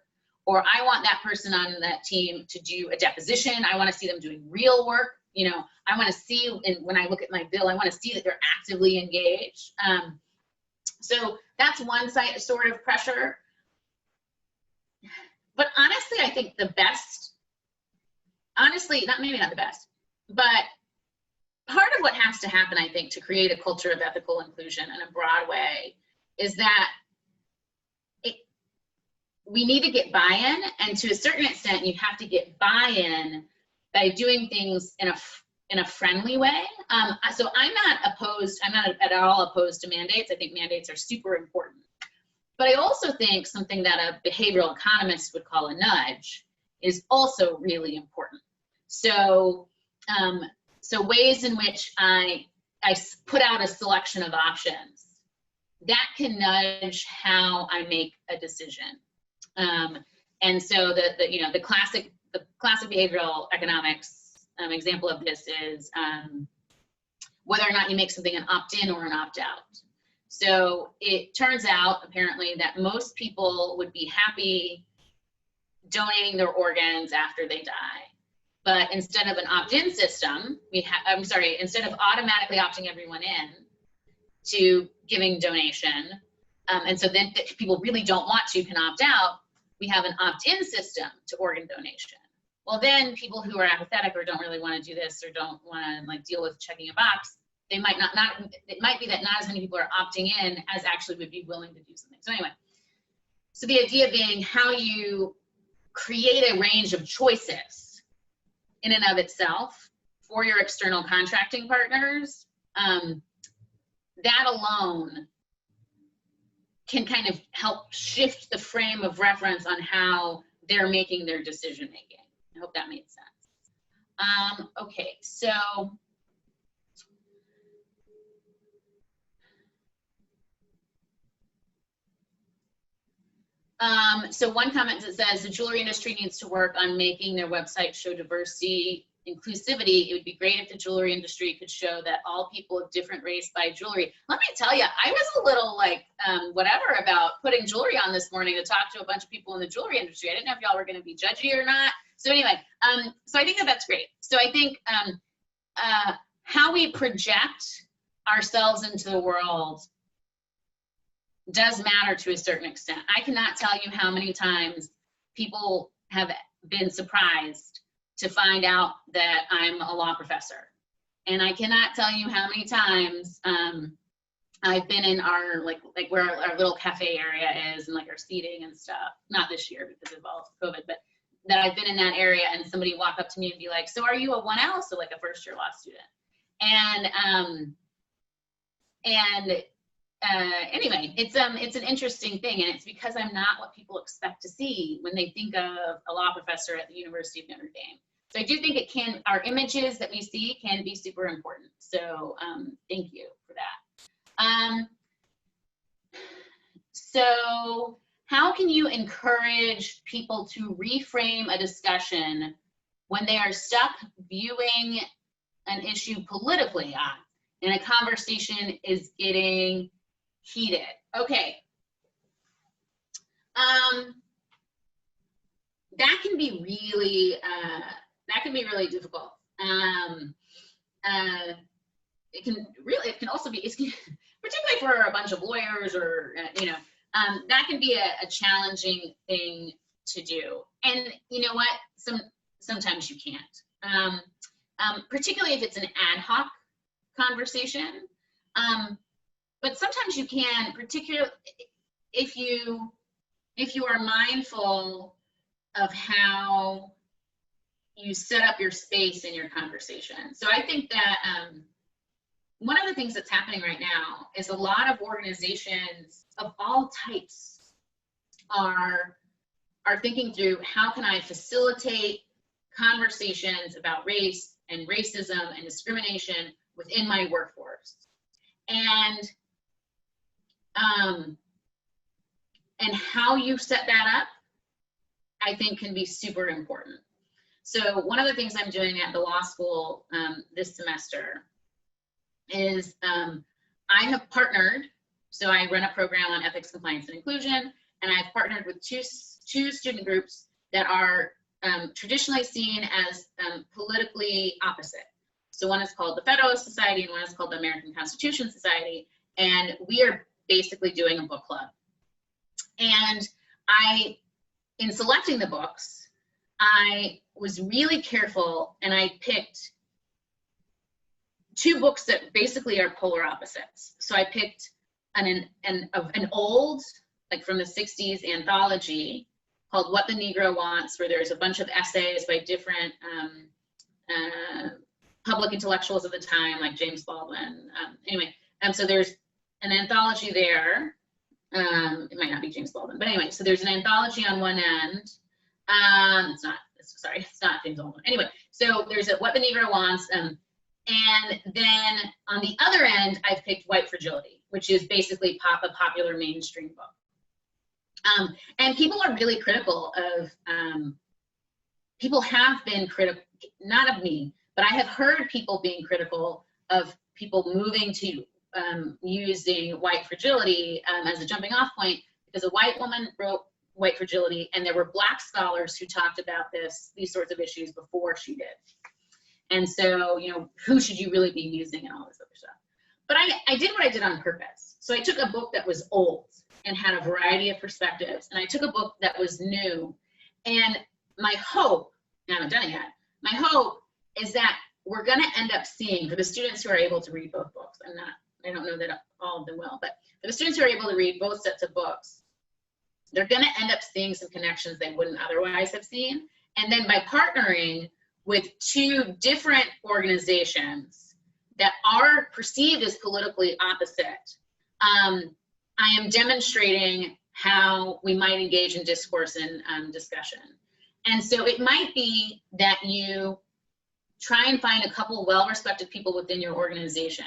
Speaker 2: or I want that person on that team to do a deposition. I want to see them doing real work. You know, I want to see, and when I look at my bill, I want to see that they're actively engaged. So that's one sort of pressure. But honestly, I think the best, maybe not the best, but part of what has to happen, I think, to create a culture of ethical inclusion in a broad way is that we need to get buy-in, and to a certain extent, you have to get buy-in by doing things in a friendly way. So I'm not at all opposed to mandates. I think mandates are super important. But I also think something that a behavioral economist would call a nudge is also really important. So, ways in which I put out a selection of options, that can nudge how I make a decision. And so the classic behavioral economics example of this is whether or not you make something an opt-in or an opt-out. So it turns out, apparently, that most people would be happy donating their organs after they die. But instead of an opt-in system, instead of automatically opting everyone in to giving donation, and so then if people really don't want to can opt out, we have an opt-in system to organ donation. Well, then people who are apathetic or don't really want to do this or don't want to deal with checking a box, they might not, it might be that not as many people are opting in as actually would be willing to do something. So anyway, so the idea being how you create a range of choices in and of itself for your external contracting partners, that alone can kind of help shift the frame of reference on how they're making their decision making. I hope that made sense. Okay, so one comment that says the jewelry industry needs to work on making their website show diversity, inclusivity. It would be great if the jewelry industry could show that all people of different race buy jewelry. Let me tell you, I was a little whatever about putting jewelry on this morning to talk to a bunch of people in the jewelry industry. I didn't know if y'all were going to be judgy or not. So anyway, so I think that that's great. So I think how we project ourselves into the world does matter to a certain extent. I cannot tell you how many times people have been surprised to find out that I'm a law professor. And I cannot tell you how many times I've been in our, like where our little cafe area is and like our seating and stuff. Not this year because of all COVID, but that I've been in that area and somebody walk up to me and be like, so are you a 1L? So like a first year law student. Anyway, it's an interesting thing, and it's because I'm not what people expect to see when they think of a law professor at the University of Notre Dame. So I do think our images that we see can be super important. So thank you for that. So how can you encourage people to reframe a discussion when they are stuck viewing an issue politically and a conversation is getting heated? Okay. That can be really difficult. It can also be, particularly for a bunch of lawyers or that can be a challenging thing to do. And you know what? Sometimes you can't. Particularly if it's an ad hoc conversation. But sometimes you can, particularly if you are mindful of how you set up your space in your conversation. So I think that one of the things that's happening right now is a lot of organizations of all types are thinking through, how can I facilitate conversations about race and racism and discrimination within my workforce? And how you set that up, I think, can be super important. So one of the things I'm doing at the law school this semester is I have partnered, so I run a program on ethics, compliance, and inclusion, and I've partnered with two student groups that are traditionally seen as politically opposite. So one is called the Federalist Society and one is called the American Constitution Society, and we are basically doing a book club. And in selecting the books, I was really careful, and I picked 2 books that basically are polar opposites. So I picked an old, like from the 60s, anthology called What the Negro Wants, where there's a bunch of essays by different public intellectuals of the time, like James Baldwin. So there's an anthology there. It might not be James Baldwin, but anyway, so there's an anthology on one end. It's not James Baldwin. Anyway, so there's What the Negro Wants, and then on the other end, I've picked White Fragility, which is basically a popular mainstream book. And people are really critical of, people have been critical, not of me, but I have heard people being critical of people moving to using White Fragility as a jumping off point, because a white woman wrote White Fragility and there were Black scholars who talked about these sorts of issues before she did. And so, who should you really be using and all this other stuff. But I did what I did on purpose. So I took a book that was old and had a variety of perspectives, and I took a book that was new. And my hope, I haven't done it yet, my hope is that we're going to end up seeing, for the students who are able to read both books, I don't know that all of them will, but for the students who are able to read both sets of books, they're going to end up seeing some connections they wouldn't otherwise have seen. And then by partnering with 2 different organizations that are perceived as politically opposite, I am demonstrating how we might engage in discourse and discussion. And so it might be that you try and find a couple well-respected people within your organization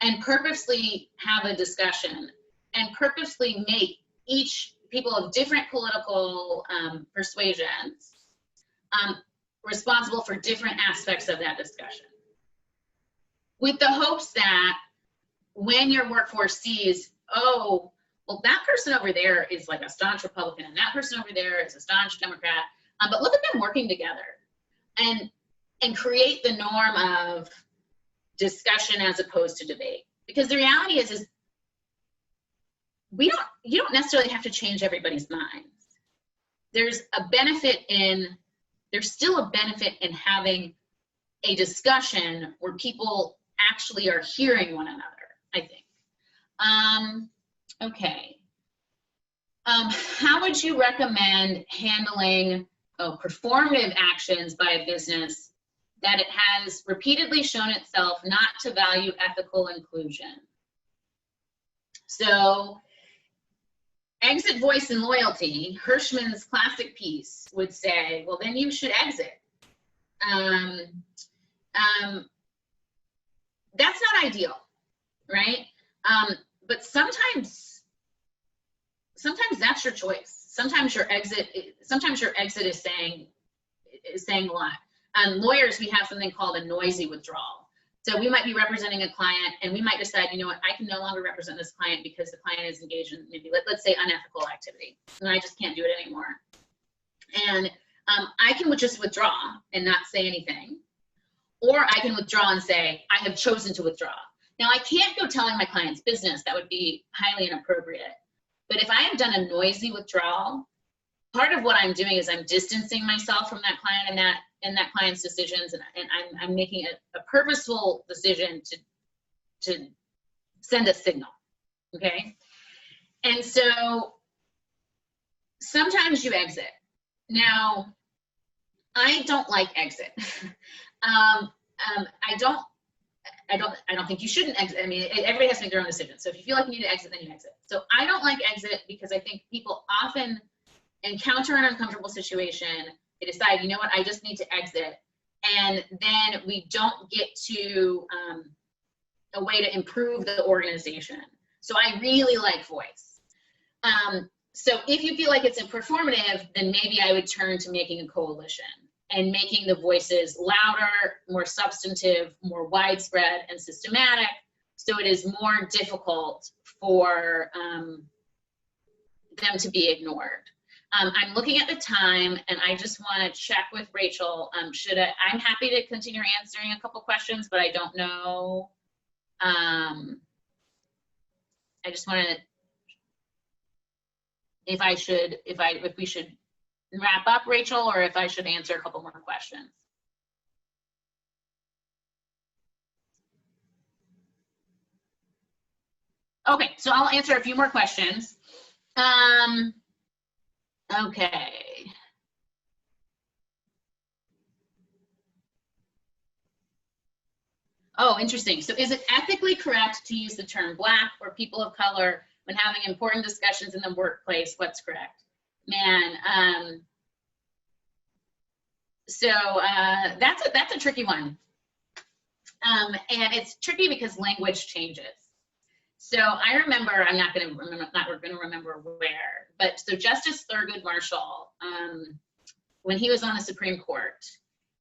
Speaker 2: and purposely have a discussion and purposely make each people of different political persuasions responsible for different aspects of that discussion, with the hopes that when your workforce sees, oh, well, that person over there is like a staunch Republican and that person over there is a staunch Democrat, but look at them working together, and create the norm of discussion as opposed to debate. Because the reality is you don't necessarily have to change everybody's minds. There's still a benefit in having a discussion where people actually are hearing one another, I think. Okay. How would you recommend handling performative actions by a business that it has repeatedly shown itself not to value ethical inclusion? So, exit voice and loyalty, Hirschman's classic piece would say, well, then you should exit. That's not ideal, right? But sometimes that's your choice. Sometimes your exit is saying a lot. Lawyers, we have something called a noisy withdrawal. So we might be representing a client and we might decide, you know what, I can no longer represent this client because the client is engaged in maybe, let's say, unethical activity, and I just can't do it anymore. And I can just withdraw and not say anything, or I can withdraw and say, I have chosen to withdraw. Now, I can't go telling my client's business. That would be highly inappropriate. But if I have done a noisy withdrawal, part of what I'm doing is I'm distancing myself from that client and that client's decisions, and I'm making a purposeful decision to send a signal, okay? And so sometimes you exit. Now, I don't like exit. I don't think you shouldn't exit. I mean, everybody has to make their own decision. So if you feel like you need to exit, then you exit. So I don't like exit because I think people often encounter an uncomfortable situation. They decide, you know what, I just need to exit. And then we don't get to a way to improve the organization. So I really like voice. So if you feel like it's performative, then maybe I would turn to making a coalition and making the voices louder, more substantive, more widespread and systematic, so it is more difficult for them to be ignored. I'm looking at the time, and I just want to check with Rachel. I'm happy to continue answering a couple questions, but I don't know. I just want to, if we should wrap up, Rachel, or if I should answer a couple more questions. Okay, so I'll answer a few more questions. Okay. Oh, interesting. So is it ethically correct to use the term Black or people of color when having important discussions in the workplace? What's correct? Man, that's a tricky one. And it's tricky because language changes. So I remember, I'm not going to remember where, but so Justice Thurgood Marshall, when he was on the Supreme Court,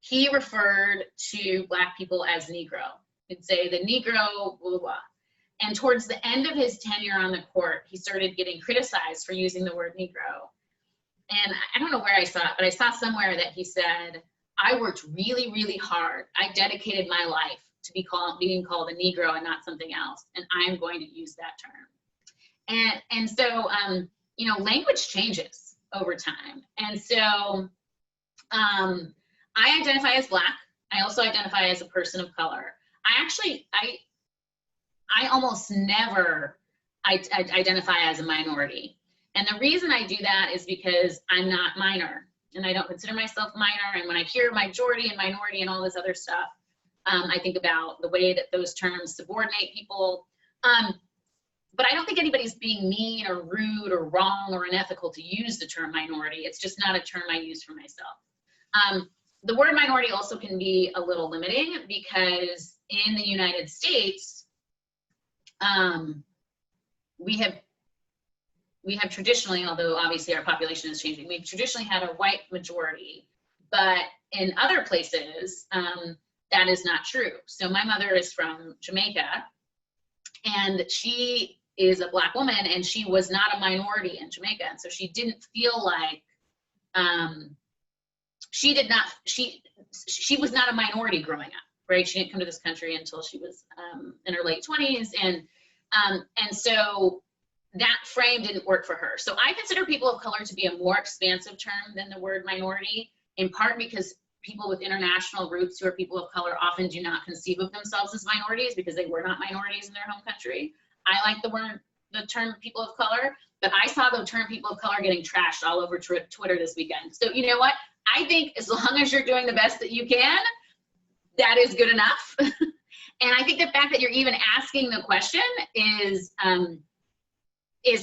Speaker 2: he referred to Black people as Negro. He'd say the Negro, blah, blah, blah. And towards the end of his tenure on the court, he started getting criticized for using the word Negro. And I don't know where I saw it, but I saw somewhere that he said, I worked really, really hard. I dedicated my life to being called a Negro and not something else, and I'm going to use that term. And so, you know, language changes over time. And so I identify as Black. I also identify as a person of color. I almost never identify as a minority. And the reason I do that is because I'm not minor, and I don't consider myself minor. And when I hear majority and minority and all this other stuff, I think about the way that those terms subordinate people. But I don't think anybody's being mean or rude or wrong or unethical to use the term minority. It's just not a term I use for myself. The word minority also can be a little limiting because in the United States, we have traditionally, although obviously our population is changing, we've traditionally had a white majority, but in other places, that is not true. So my mother is from Jamaica, and she is a Black woman, and she was not a minority in Jamaica. And so she didn't feel like, she was not a minority growing up. right? She didn't come to this country until she was in her late 20s. And so that frame didn't work for her. So I consider people of color to be a more expansive term than the word minority, in part because people with international roots who are people of color often do not conceive of themselves as minorities because they were not minorities in their home country. I like the term people of color, but I saw the term people of color getting trashed all over Twitter this weekend. So you know what? I think as long as you're doing the best that you can, that is good enough. And I think the fact that you're even asking the question is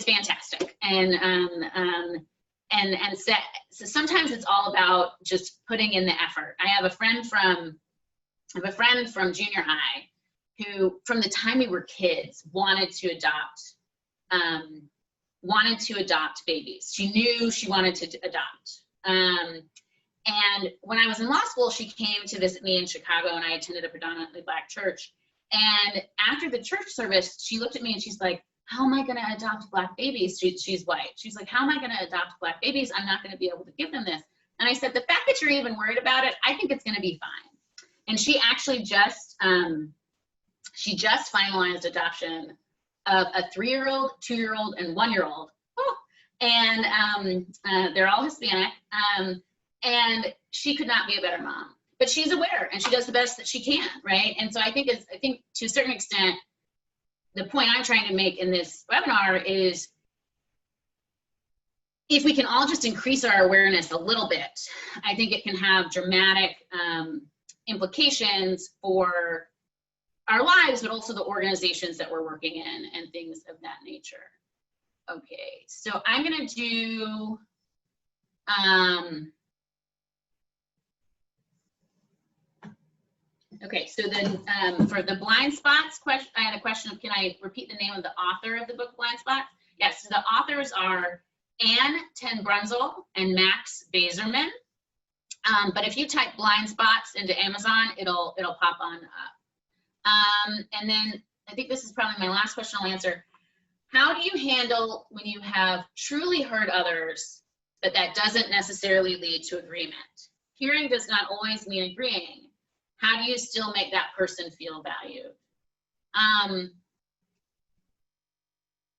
Speaker 2: fantastic. So sometimes it's all about just putting in the effort. I have a friend from junior high who, from the time we were kids, wanted to adopt babies. She knew she wanted to adopt. And when I was in law school, she came to visit me in Chicago, and I attended a predominantly Black church. And after the church service, she looked at me and she's like, how am I going to adopt Black babies? She's white. She's like, how am I going to adopt Black babies? I'm not going to be able to give them this. And I said, the fact that you're even worried about it, I think it's going to be fine. And she actually just finalized adoption of a 3-year-old, 2-year-old, and 1-year-old. Oh, and they're all Hispanic. And she could not be a better mom. But she's aware, and she does the best that she can, right? And so I think to a certain extent, the point I'm trying to make in this webinar is, if we can all just increase our awareness a little bit, I think it can have dramatic implications for our lives, but also the organizations that we're working in and things of that nature. Okay, so I'm gonna do, okay, so then for the blind spots question, I had a question of, can I repeat the name of the author of the book Blind Spots? Yes, so the authors are Anne ten Brunzel and Max Bazerman. But if you type blind spots into Amazon, it'll pop on up. And then I think this is probably my last question I'll answer. How do you handle when you have truly heard others, but that doesn't necessarily lead to agreement? Hearing does not always mean agreeing. How do you still make that person feel valued?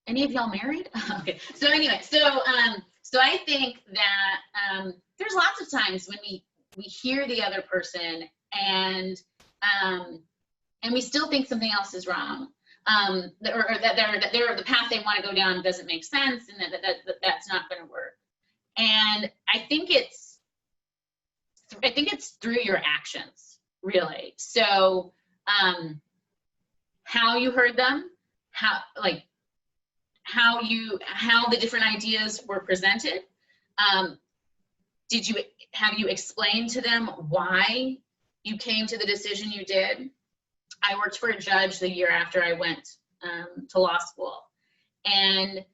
Speaker 2: Any of y'all married? Okay, so anyway, so I think that there's lots of times when we hear the other person and we still think something else is wrong, or that the path they want to go down doesn't make sense, and that's not going to work. And I think it's through your actions, really. So how you heard them, how the different ideas were presented. Have you explained to them why you came to the decision you did? I worked for a judge the year after I went to law school, and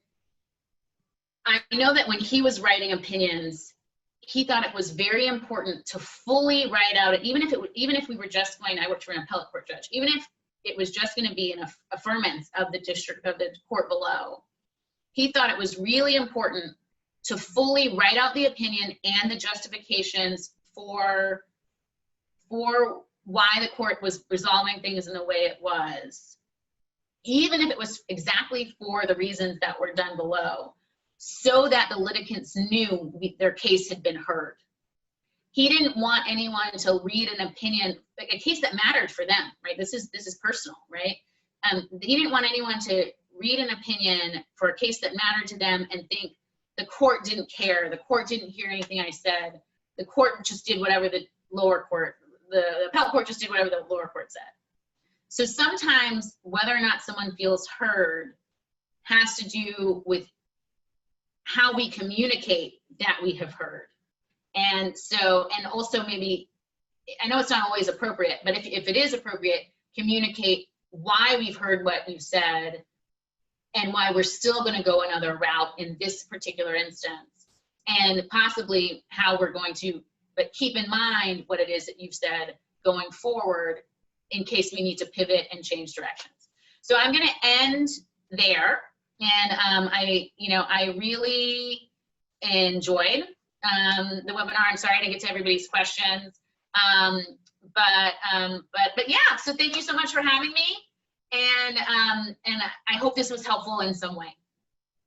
Speaker 2: I know that when he was writing opinions, he thought it was very important to fully write out, even if we were just going, I worked for an appellate court judge, even if it was just going to be an affirmance of the court below, he thought it was really important to fully write out the opinion and the justifications for why the court was resolving things in the way it was, even if it was exactly for the reasons that were done below, so that the litigants knew their case had been heard. He didn't want anyone to read an opinion, like a case that mattered for them, right? This is personal, right? He didn't want anyone to read an opinion for a case that mattered to them and think the court didn't care, the court didn't hear anything I said, the court just did whatever the appellate court just did whatever the lower court said. So sometimes whether or not someone feels heard has to do with how we communicate that we have heard. And also maybe, I know it's not always appropriate, but if it is appropriate, communicate why we've heard what you've said and why we're still going to go another route in this particular instance, and possibly how we're going to, but keep in mind what it is that you've said going forward in case we need to pivot and change directions. So I'm going to end there. And I really enjoyed the webinar. I'm sorry I didn't get to everybody's questions. but yeah, so thank you so much for having me. And I hope this was helpful in some way.